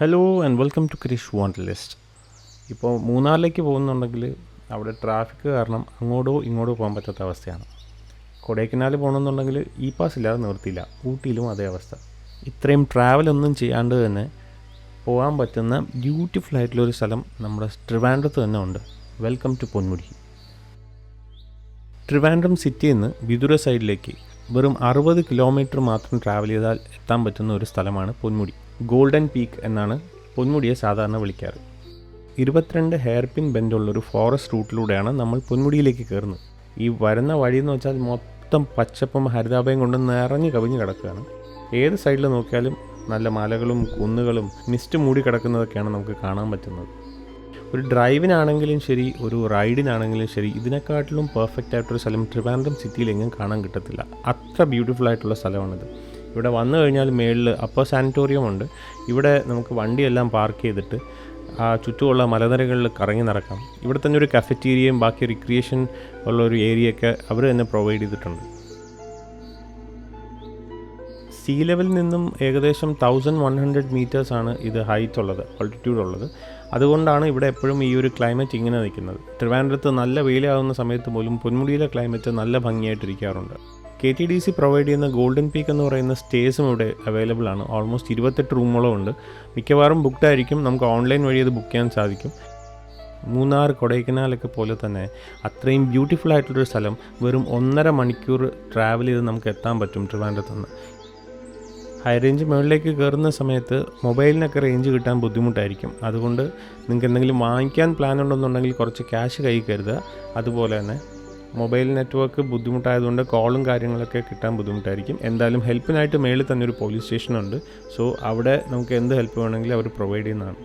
Hello and welcome to Krish wander list. ഇപ്പോൾ മൂന്നാറിലേക്ക് പോകുന്നുണ്ടെങ്കിൽ അവിടെ ട്രാഫിക് കാരണം അങ്ങോട്ടോ ഇങ്ങോട്ടോ പോകാൻ പറ്റാത്ത അവസ്ഥയാണ്. കൊടൈക്കനാൽ പോകണമെന്നുണ്ടെങ്കിൽ ഇ പാസ് ഇല്ലാതെ നിവർത്തിയില്ല. ഊട്ടിയിലും അതേ അവസ്ഥ. ഇത്രയും ട്രാവലൊന്നും ചെയ്യാണ്ട് തന്നെ പോകാൻ പറ്റുന്ന ബ്യൂട്ടിഫുൾ ആയിട്ടുള്ളൊരു സ്ഥലം നമ്മുടെ ട്രിവാൻഡ്രത്ത് തന്നെ ഉണ്ട്. Welcome to Ponmudi. ട്രിവാൻഡ്രം സിറ്റിയിൽ നിന്ന് വിദുര സൈഡിലേക്ക് വെറും 60 കിലോമീറ്റർ മാത്രം ട്രാവൽ ചെയ്താൽ എത്താൻ പറ്റുന്ന ഒരു സ്ഥലമാണ് പൊന്മുടി. ഗോൾഡൻ പീക്ക് എന്നാണ് പൊന്മുടിയെ സാധാരണ വിളിക്കാറ്. 22 ഹെയർ പിൻ ബെൻഡുള്ളൊരു ഫോറസ്റ്റ് റൂട്ടിലൂടെയാണ് നമ്മൾ പൊന്മുടിയിലേക്ക് കയറുന്നത്. ഈ വരുന്ന വഴിയെന്ന് വെച്ചാൽ മൊത്തം പച്ചപ്പും ഹരിതാഭയും കൊണ്ട് നിറഞ്ഞു കവിഞ്ഞ് കിടക്കുകയാണ്. ഏത് സൈഡിൽ നോക്കിയാലും നല്ല മലകളും കുന്നുകളും മിസ്റ്റ് മൂടി കിടക്കുന്നതൊക്കെയാണ് നമുക്ക് കാണാൻ പറ്റുന്നത്. ഒരു ഡ്രൈവിനാണെങ്കിലും ശരി, ഒരു റൈഡിനാണെങ്കിലും ശരി, ഇതിനെക്കാട്ടിലും പെർഫെക്റ്റ് ആയിട്ടൊരു സ്ഥലം ട്രിവാൻഡ്രം സിറ്റിയിലെങ്കിലും കാണാൻ കിട്ടത്തില്ല. അത്ര ബ്യൂട്ടിഫുൾ ആയിട്ടുള്ള സ്ഥലമാണിത്. ഇവിടെ വന്നു കഴിഞ്ഞാൽ മേളിൽ അപ്പർ സാനിറ്റോറിയം ഉണ്ട്. ഇവിടെ നമുക്ക് വണ്ടിയെല്ലാം പാർക്ക് ചെയ്തിട്ട് ആ ചുറ്റുമുള്ള മലനിരകളിൽ കറങ്ങി നടക്കാം. ഇവിടെ തന്നെ ഒരു കഫറ്റീരിയയും ബാക്കി റിക്രിയേഷൻ ഉള്ള ഒരു ഏരിയയൊക്കെ അവർ തന്നെ പ്രൊവൈഡ് ചെയ്തിട്ടുണ്ട്. സീ ലെവലിൽ നിന്നും ഏകദേശം 1100 മീറ്റേഴ്സാണ് ഇത് ഹൈറ്റ് ഉള്ളത്, ആൾട്ടിറ്റ്യൂഡ് ഉള്ളത്. അതുകൊണ്ടാണ് ഇവിടെ എപ്പോഴും ഈ ഒരു ക്ലൈമറ്റ് ഇങ്ങനെ നിൽക്കുന്നത്. ട്രിവാൻഡ്രത്ത് നല്ല വെയിലാവുന്ന സമയത്ത് പോലും പൊന്മുടിയിലെ ക്ലൈമറ്റ് നല്ല ഭംഗിയായിട്ടിരിക്കാറുണ്ട്. KTDC പ്രൊവൈഡ് ചെയ്യുന്ന ഗോൾഡൻ പീക്ക് എന്ന് പറയുന്ന സ്റ്റേസും ഇവിടെ അവൈലബിൾ ആണ്. ഓൾമോസ്റ്റ് 28 റൂമുകളും ഉണ്ട്. മിക്കവാറും ബുക്ക്ഡ് ആയിരിക്കും. നമുക്ക് ഓൺലൈൻ വഴി അത് ബുക്ക് ചെയ്യാൻ സാധിക്കും. മൂന്നാർ, കൊടൈക്കനാലൊക്കെ പോലെ തന്നെ അത്രയും ബ്യൂട്ടിഫുൾ ആയിട്ടുള്ളൊരു സ്ഥലം വെറും 1.5 മണിക്കൂർ ട്രാവൽ ചെയ്ത് നമുക്ക് എത്താൻ പറ്റും ട്രിവാൻഡ്രത്ത് നിന്ന്. ഹൈ റേഞ്ച് മുകളിലേക്ക് കയറുന്ന സമയത്ത് മൊബൈലിനൊക്കെ റേഞ്ച് കിട്ടാൻ ബുദ്ധിമുട്ടായിരിക്കും. അതുകൊണ്ട് നിങ്ങൾക്ക് എന്തെങ്കിലും വാങ്ങിക്കാൻ പ്ലാൻ ഉണ്ടെന്നുണ്ടെങ്കിൽ കുറച്ച് ക്യാഷ് കയ്യിൽ കരുതുക. അതുപോലെ തന്നെ മൊബൈൽ നെറ്റ്വർക്ക് ബുദ്ധിമുട്ടായതുകൊണ്ട് കോളും കാര്യങ്ങളൊക്കെ കിട്ടാൻ ബുദ്ധിമുട്ടായിരിക്കും. എന്തായാലും ഹെൽപ്പിനായിട്ട് മേളിൽ തന്നെ ഒരു പോലീസ് സ്റ്റേഷനുണ്ട്. സോ അവിടെ നമുക്ക് എന്ത് ഹെൽപ്പ് വേണമെങ്കിലും അവർ പ്രൊവൈഡ് ചെയ്യുന്നതാണ്.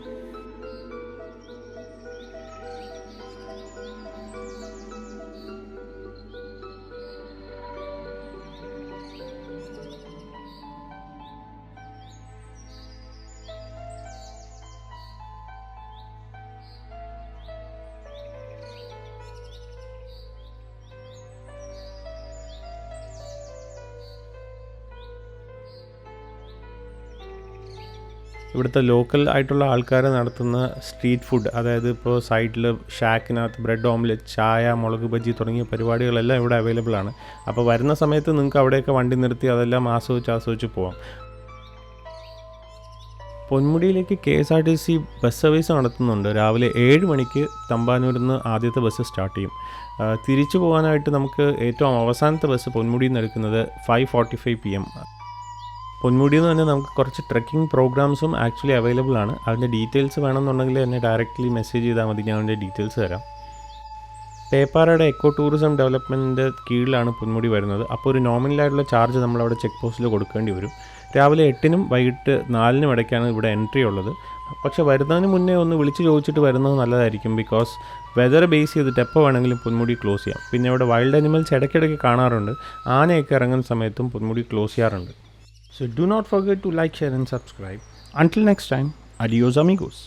ഇവിടുത്തെ ലോക്കൽ ആയിട്ടുള്ള ആൾക്കാർ നടത്തുന്ന സ്ട്രീറ്റ് ഫുഡ്, അതായത് ഇപ്പോൾ സൈഡിൽ ഷാക്കിനകത്ത് ബ്രെഡ് ഓംലെറ്റ്, ചായ, മുളക് ബജി തുടങ്ങിയ പരിപാടികളെല്ലാം ഇവിടെ അവൈലബിൾ ആണ്. അപ്പോൾ വരുന്ന സമയത്ത് നിങ്ങൾക്ക് അവിടെയൊക്കെ വണ്ടി നിർത്തി അതെല്ലാം ആസ്വദിച്ച് പോകാം. പൊന്മുടിയിലേക്ക് KSRTC ബസ് സർവീസ് നടത്തുന്നുണ്ട്. രാവിലെ 7 മണിക്ക് തമ്പാനൂരിൽ നിന്ന് ആദ്യത്തെ ബസ് സ്റ്റാർട്ട് ചെയ്യും. തിരിച്ചു പോകാനായിട്ട് നമുക്ക് ഏറ്റവും അവസാനത്തെ ബസ് പൊന്മുടിയിൽ നിന്ന് എടുക്കുന്നത് 5:45 PM. പൊന്മുടിയിൽ നിന്ന് തന്നെ നമുക്ക് കുറച്ച് ട്രെക്കിംഗ് പ്രോഗ്രാംസും ആക്ച്വലി അവൈലബിൾ ആണ്. അതിൻ്റെ ഡീറ്റെയിൽസ് വേണമെന്നുണ്ടെങ്കിൽ എന്നെ ഡയറക്റ്റ്ലി മെസ്സേജ് ചെയ്താൽ മതി, ഞാൻ അതിൻ്റെ ഡീറ്റെയിൽസ് തരാം. പേപ്പാറയുടെ എക്കോ ടൂറിസം ഡെവലപ്മെൻറ്റിൻ്റെ കീഴിലാണ് പൊന്മുടി വരുന്നത്. അപ്പോൾ ഒരു നോമിനലായിട്ടുള്ള ചാർജ് നമ്മളവിടെ ചെക്ക് പോസ്റ്റിൽ കൊടുക്കേണ്ടി വരും. രാവിലെ 8-നും വൈകിട്ട് 4-നും ഇടയ്ക്കാണ് ഇവിടെ എൻട്രി ഉള്ളത്. പക്ഷേ വരുന്നതിന് മുന്നേ ഒന്ന് വിളിച്ച് ചോദിച്ചിട്ട് വരുന്നത് നല്ലതായിരിക്കും. ബിക്കോസ് വെതർ ബേസ് ചെയ്തിട്ട് എപ്പോൾ വേണമെങ്കിലും പൊന്മുടി ക്ലോസ് ചെയ്യാം. പിന്നെ ഇവിടെ വൈൽഡ് അനിമൽസ് ഇടയ്ക്കിടയ്ക്ക് കാണാറുണ്ട്. ആനയൊക്കെ ഇറങ്ങുന്ന സമയത്തും പൊന്മുടി ക്ലോസ് ചെയ്യാറുണ്ട്. So do not forget to like, share and subscribe. Until next time, adios amigos.